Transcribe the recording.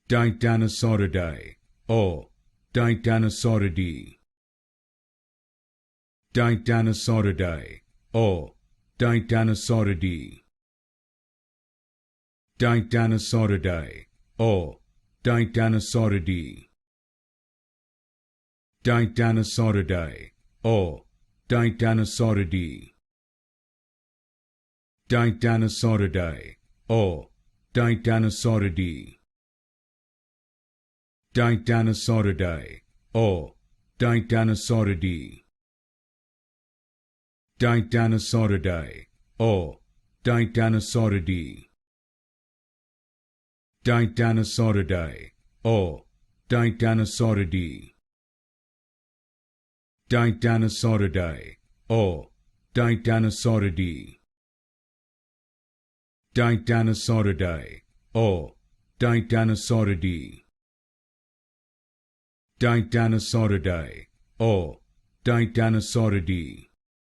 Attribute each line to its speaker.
Speaker 1: Titanosauridae or Titanosauridae. Titanosauridae or Titanosauridae. Titanosauridae or Titanosauridae. Titanosauridae or Titanosauridae. Titanosauridae or Titanosauridae. Titanosauridae or Titanosauridae. Titanosauridae or Titanosauridae. Titanosauridae or Titanosauridae. Titanosauridae or Titanosauridae. Titanosauridae or Titanosauridae. Titanosauridae or Titanosauridae.